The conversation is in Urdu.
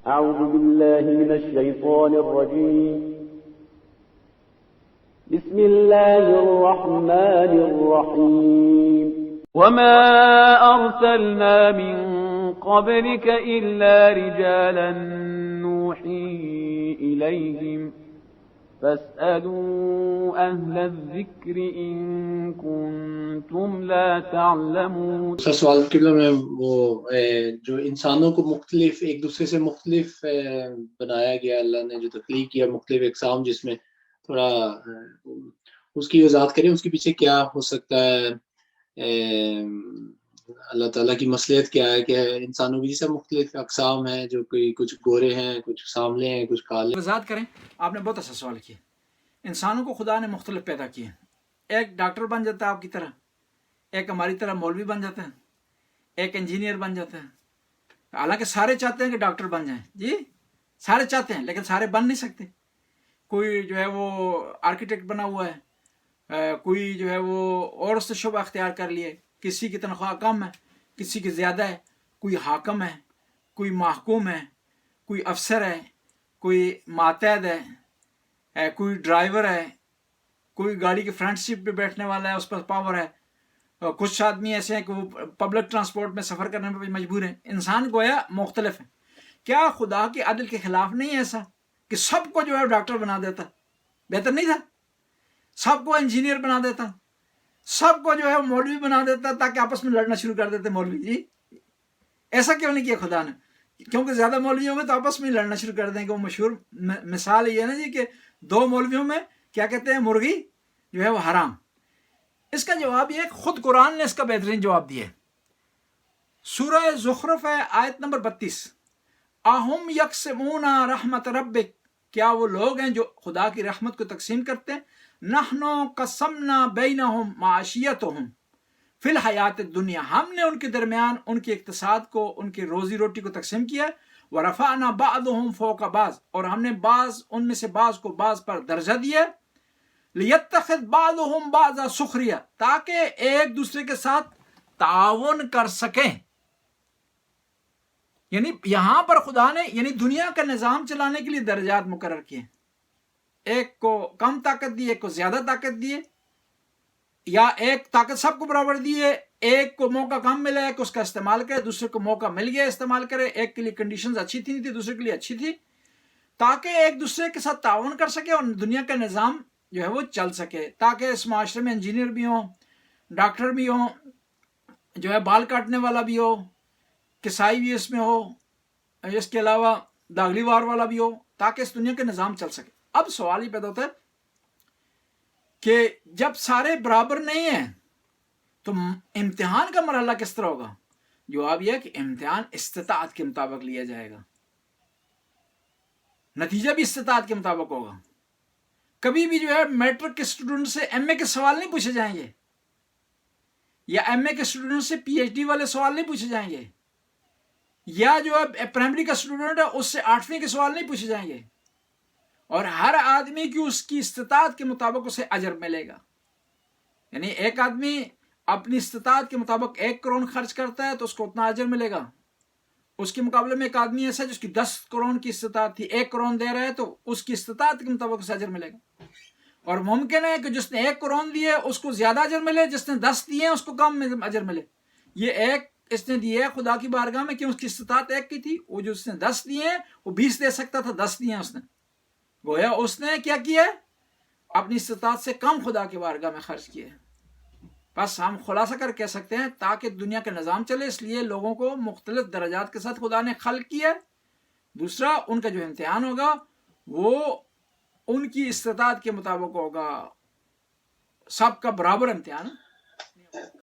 أعوذ بالله من الشيطان الرجيم بسم الله الرحمن الرحيم وما أرسلنا من قبلك إلا رجالا نوحي إليهم فاسألوا أهل الذكر إن كنتم لا تعلمون. دوسرا سوال قبلہ میں وہ جو انسانوں کو مختلف ایک دوسرے سے مختلف بنایا گیا، اللہ نے جو تخلیق کیا مختلف اقسام، جس میں تھوڑا اس کی وضاحت کریں، اس کے پیچھے کیا ہو سکتا ہے، اللہ تعالیٰ کی مصلحت کیا ہے کہ انسانوں کی جیسے مختلف اقسام ہیں، جو کوئی کچھ گورے ہیں، کچھ ساملے ہیں، کچھ کالے. وضاحت کریں. آپ نے بہت اچھا سوال کیا. انسانوں کو خدا نے مختلف پیدا کیے. ایک ڈاکٹر بن جاتا ہے آپ کی طرح، ایک ہماری طرح مولوی بن جاتا ہے، ایک انجینئر بن جاتا ہے. حالانکہ سارے چاہتے ہیں کہ ڈاکٹر بن جائیں، جی سارے چاہتے ہیں، لیکن سارے بن نہیں سکتے. کوئی جو ہے وہ آرکیٹیکٹ بنا ہوا ہے، کوئی جو ہے وہ اور اس سے شعبہ اختیار کر لیے. کسی کی تنخواہ کم ہے، کسی کی زیادہ ہے. کوئی حاکم ہے، کوئی محکوم ہے، کوئی افسر ہے، کوئی ماتحت ہے، کوئی ڈرائیور ہے، کوئی گاڑی کے فرنٹ سیٹ پہ بیٹھنے والا ہے، اس پر پاور ہے. کچھ آدمی ایسے ہیں کہ وہ پبلک ٹرانسپورٹ میں سفر کرنے میں مجبور ہیں. انسان گویا مختلف ہیں. کیا خدا کے عدل کے خلاف نہیں ہے ایسا کہ سب کو جو ہے ڈاکٹر بنا دیتا؟ بہتر نہیں تھا؟ سب کو انجینئر بنا دیتا، سب کو جو ہے مولوی بنا دیتا، تاکہ آپس میں لڑنا شروع کر دیتے مولوی. جی ایسا کیوں نہیں کیا خدا نے؟ کیونکہ زیادہ مولویوں میں تو آپس میں لڑنا شروع کر دیں گے. وہ مشہور مثال یہ ہے نا جی کہ دو مولویوں میں کیا کہتے ہیں، مرغی جو ہے وہ حرام. اس کا جواب یہ ہے، خود قرآن نے اس کا بہترین جواب دیا ہے. سورہ زخرف ہے آیت نمبر 32. اہم یقسمون رحمت ربک، کیا وہ لوگ ہیں جو خدا کی رحمت کو تقسیم کرتے ہیں؟ نحنو قسمنا بینہم معاشیتہم فی الحیات الدنیا، ہم نے ان کے درمیان ان کے اقتصاد کو، ان کی روزی روٹی کو تقسیم کیا. ورفعنا بعضہم فوق بعض، اور ہم نے بعض ان میں سے بعض کو بعض پر درجہ دیا. لیتخذ بعضہم بعضا سخریہ، تاکہ ایک دوسرے کے ساتھ تعاون کر سکیں. یعنی یہاں پر خدا نے دنیا کا نظام چلانے کے لیے درجات مقرر کیے. ایک کو کم طاقت دی، ایک کو زیادہ طاقت دیے، یا ایک طاقت سب کو برابر دیے. ایک کو موقع کم ملا ہے کہ اس کا استعمال کرے، دوسرے کو موقع مل گیا استعمال کرے. ایک کے لیے کنڈیشنز اچھی تھی نہیں تھی، دوسرے کے لیے اچھی تھی، تاکہ ایک دوسرے کے ساتھ تعاون کر سکے اور دنیا کا نظام جو ہے وہ چل سکے. تاکہ اس معاشرے میں انجینئر بھی ہوں، ڈاکٹر بھی ہوں، جو ہے بال کاٹنے والا بھی ہو، کسائی بھی اس میں ہو، اس کے علاوہ داغلی وار والا بھی ہو، تاکہ اس دنیا کا نظام چل سکے. اب سوال یہ پیدا ہوتا ہے کہ جب سارے برابر نہیں ہیں تو امتحان کا مرحلہ کس طرح ہوگا؟ جواب یہ ہے کہ امتحان استطاعت کے مطابق لیا جائے گا، نتیجہ بھی استطاعت کے مطابق ہوگا. کبھی بھی جو ہے میٹرک کے اسٹوڈنٹ سے ایم اے کے سوال نہیں پوچھے جائیں گے، یا ایم اے کے اسٹوڈنٹ سے پی ایچ ڈی والے سوال نہیں پوچھے جائیں گے، یا جو ہے پرائمری کا اسٹوڈنٹ ہے اس سے 8ویں کے سوال نہیں پوچھے جائیں گے. اور ہر آدمی کی اس کی استطاعت کے مطابق اسے اجر ملے گا. یعنی ایک آدمی اپنی استطاعت کے مطابق 1 کروڑ خرچ کرتا ہے تو اس کو اتنا اجر ملے گا. اس کے مقابلے میں ایک آدمی ایسا ہے جس کی 10 کروڑ کی استطاعت تھی، 1 کروڑ دے رہا ہے تو اس کی استطاعت کے مطابق اسے اجر ملے گا. اور ممکن ہے کہ جس نے 1 کروڑ دیے اس کو زیادہ اجر ملے، جس نے 10 دیے اس کو کم اجر ملے. یہ ایک اس نے دیے خدا کی بارگاہ میں کہ اس کی استطاعت 1 کی تھی، وہ جو اس نے 10 دیے وہ 20 دے سکتا تھا، 10 دیے اس نے. گویا اس نے کیا کیا؟ اپنی استطاعت سے کم خدا کی بارگاہ میں خرچ کیے. بس ہم خلاصہ کر کہہ سکتے ہیں تاکہ دنیا کا نظام چلے، اس لیے لوگوں کو مختلف درجات کے ساتھ خدا نے خلق کیا. دوسرا، ان کا جو امتحان ہوگا وہ ان کی استطاعت کے مطابق ہوگا، سب کا برابر امتحان.